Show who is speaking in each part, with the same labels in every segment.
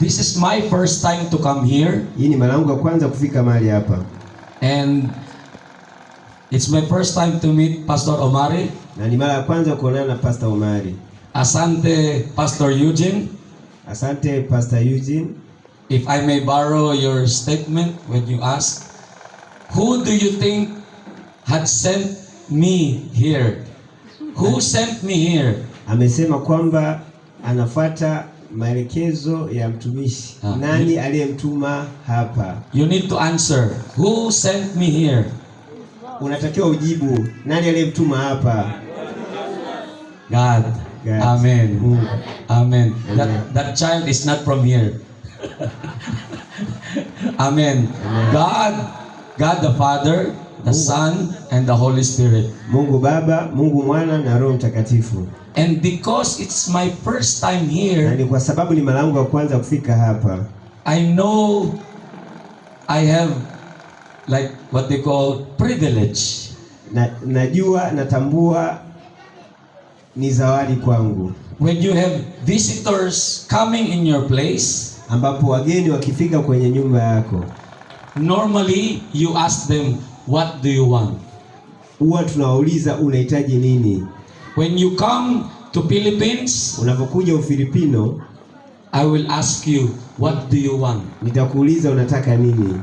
Speaker 1: This is my first time to come here.
Speaker 2: Hii ni mara yangu ya kwanza kufika mahali hapa.
Speaker 1: And it's my first time to meet Pastor Omari.
Speaker 2: Na ni mara ya kwanza kuonana na Pastor Omari.
Speaker 1: Asante, Pastor Eugene.
Speaker 2: Asante, Pastor Eugene.
Speaker 1: If I may borrow your statement when you ask, who do you think had sent me here? Who sent me here?
Speaker 2: Amesema kwamba anafuata maelekezo ya mtumishi. Nani aliyemtuma hapa?
Speaker 1: You need to answer. Who sent me here?
Speaker 2: Unatakiwa ujibu. Nani aliyemtuma hapa?
Speaker 1: God.
Speaker 2: God.
Speaker 1: Amen. Amen. That child is not from here. Amen. God the Father, the Son, and the Holy Spirit.
Speaker 2: Mungu Baba, Mungu Mwana na Roho Mtakatifu.
Speaker 1: And because it's my first time
Speaker 2: Na
Speaker 1: here,
Speaker 2: ni kwa sababu ni mara yangu ya kwanza kufika hapa.
Speaker 1: I know I have like what they call privilege.
Speaker 2: Najua, natambua ni zawadi kwangu.
Speaker 1: When you have visitors coming in your place,
Speaker 2: ambapo wageni wakifika kwenye nyumba yako,
Speaker 1: normally you ask them, what do you want?
Speaker 2: Huwa tunawauliza unahitaji nini?
Speaker 1: When you come to Philippines,
Speaker 2: unapokuja Ufilipino,
Speaker 1: I will ask you, what do you want?
Speaker 2: Nitakuuliza unataka nini?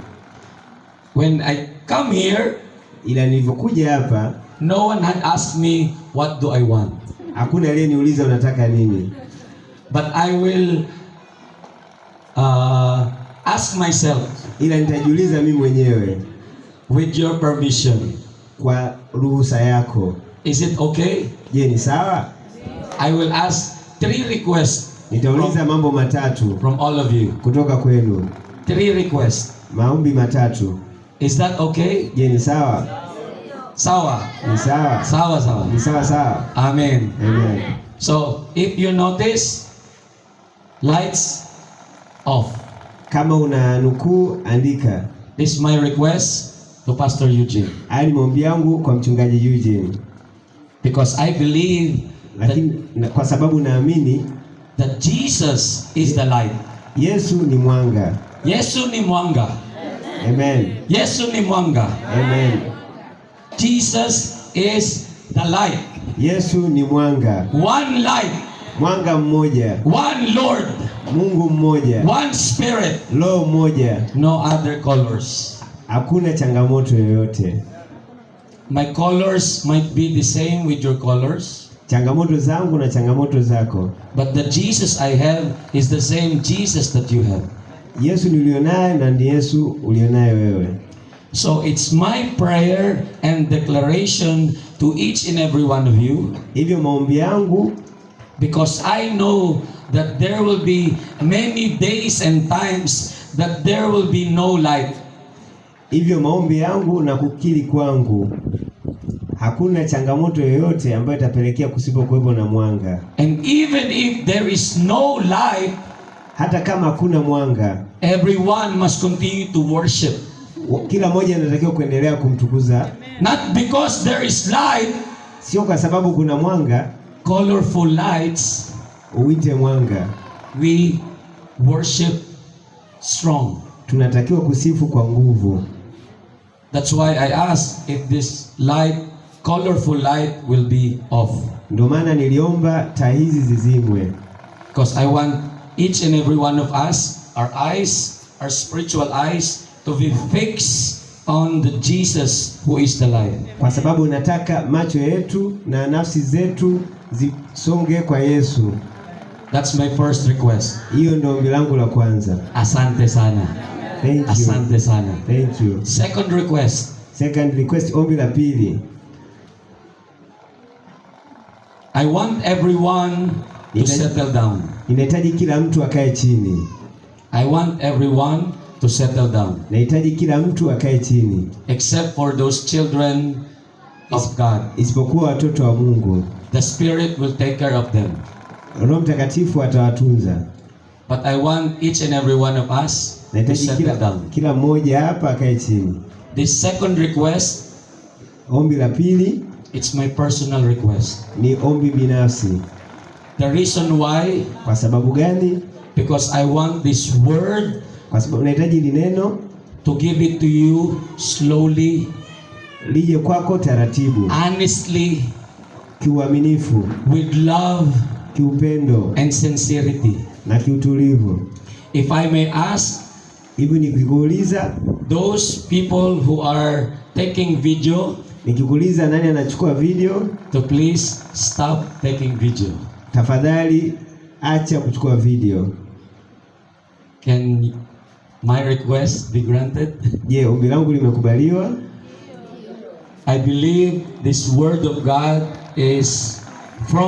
Speaker 1: When I come here,
Speaker 2: ila nilipokuja hapa,
Speaker 1: no one had asked me, what do I want?
Speaker 2: Hakuna aliyeniuliza unataka nini.
Speaker 1: But I will ask myself,
Speaker 2: ila nitajiuliza mimi mwenyewe,
Speaker 1: with your permission,
Speaker 2: kwa ruhusa yako,
Speaker 1: is it okay?
Speaker 2: Je, ni sawa?
Speaker 1: I will ask 3 requests.
Speaker 2: Nitauliza mambo matatu
Speaker 1: from all of you.
Speaker 2: Kutoka kwenu.
Speaker 1: 3 requests.
Speaker 2: Maombi matatu.
Speaker 1: Is that okay?
Speaker 2: Je, ni sawa?
Speaker 1: Sawa.
Speaker 2: Ni sawa.
Speaker 1: Sawa sawa.
Speaker 2: Ni sawa sawa.
Speaker 1: Amen.
Speaker 2: Amen.
Speaker 1: So, if you notice, lights off.
Speaker 2: Kama una nukuu, andika.
Speaker 1: This is my request to Pastor Eugene.
Speaker 2: Haya ni maombi yangu kwa mchungaji Eugene.
Speaker 1: Because I believe
Speaker 2: kwa sababu naamini
Speaker 1: that Jesus is the light.
Speaker 2: Yesu ni mwanga.
Speaker 1: Yesu ni mwanga.
Speaker 2: Amen.
Speaker 1: Yesu ni mwanga.
Speaker 2: Amen.
Speaker 1: Jesus is the light.
Speaker 2: Yesu ni mwanga.
Speaker 1: One light.
Speaker 2: Mwanga mmoja.
Speaker 1: One Lord.
Speaker 2: Mungu mmoja.
Speaker 1: One Spirit.
Speaker 2: Roho mmoja.
Speaker 1: No other colors.
Speaker 2: Hakuna changamoto yoyote.
Speaker 1: My colors might be the same with your colors.
Speaker 2: Changamoto zangu na changamoto zako.
Speaker 1: But the Jesus I have is the same Jesus that you have.
Speaker 2: Yesu nilionaye na ndiye Yesu ulionaye wewe.
Speaker 1: So it's my prayer and declaration to each and every one of you.
Speaker 2: Hivyo maombi yangu,
Speaker 1: because I know that there will be many days and times that there will be no light.
Speaker 2: Hivyo maombi yangu na kukiri kwangu, hakuna changamoto yoyote ambayo itapelekea kusipokuwepo na mwanga.
Speaker 1: And even if there is no light,
Speaker 2: hata kama hakuna mwanga,
Speaker 1: everyone must continue to worship.
Speaker 2: Kila mmoja anatakiwa kuendelea kumtukuza.
Speaker 1: Not because there is light,
Speaker 2: sio kwa sababu kuna mwanga,
Speaker 1: colorful lights,
Speaker 2: uite mwanga.
Speaker 1: We worship strong.
Speaker 2: Tunatakiwa kusifu kwa nguvu.
Speaker 1: That's why I asked if this light, colorful light, will be off.
Speaker 2: Ndio maana niliomba taa hizi zizimwe.
Speaker 1: Because I want each and every one of us, our eyes, our spiritual eyes, to be fixed on the Jesus who is the light.
Speaker 2: Kwa sababu nataka macho yetu na nafsi zetu zisonge kwa Yesu.
Speaker 1: That's my first request.
Speaker 2: Hiyo ndio ombi langu la kwanza.
Speaker 1: Asante sana.
Speaker 2: Thank you.
Speaker 1: Asante sana.
Speaker 2: Thank you.
Speaker 1: Second request.
Speaker 2: Second request, ombi la pili.
Speaker 1: I want everyone to settle down.
Speaker 2: Ninahitaji kila mtu akae chini.
Speaker 1: I want everyone to settle down.
Speaker 2: Nahitaji kila mtu akae chini.
Speaker 1: Except for those children of God.
Speaker 2: Isipokuwa watoto wa Mungu.
Speaker 1: The Spirit will take care of them.
Speaker 2: Roho Mtakatifu atawatunza.
Speaker 1: But I want each and every one of us to settle down.
Speaker 2: Kila mmoja hapa akae chini.
Speaker 1: The second request,
Speaker 2: ombi la pili,
Speaker 1: it's my personal request.
Speaker 2: Ni ombi binafsi.
Speaker 1: The reason why,
Speaker 2: kwa sababu gani?
Speaker 1: because I want this word
Speaker 2: kwa sababu nahitaji hili neno
Speaker 1: to give it to you slowly,
Speaker 2: lije kwako taratibu,
Speaker 1: honestly,
Speaker 2: kiuaminifu,
Speaker 1: with love
Speaker 2: kiupendo
Speaker 1: and sincerity.
Speaker 2: na kiutulivu.
Speaker 1: If I may ask,
Speaker 2: Hivi nikikuuliza,
Speaker 1: those people who are taking video
Speaker 2: nikikuuliza nani anachukua video,
Speaker 1: to please stop taking video.
Speaker 2: tafadhali acha kuchukua video.
Speaker 1: Can my request be granted?
Speaker 2: Je, ombi langu limekubaliwa?
Speaker 1: I believe this word of God is from